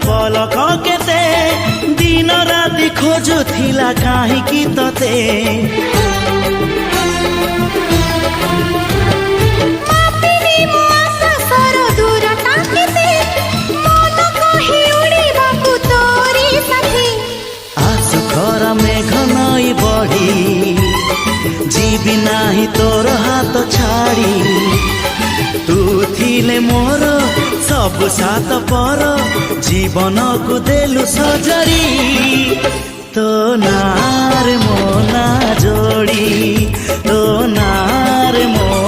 पलक केते दिन राति खोजुथिला काहींकि तते मेघ नई बढ़ी जीवी नाही तोर हाथ छाड़ी तू थिले मोर सब सात पर जीवन को देलु सजरी तो नार मोना जोड़ी तो नार मो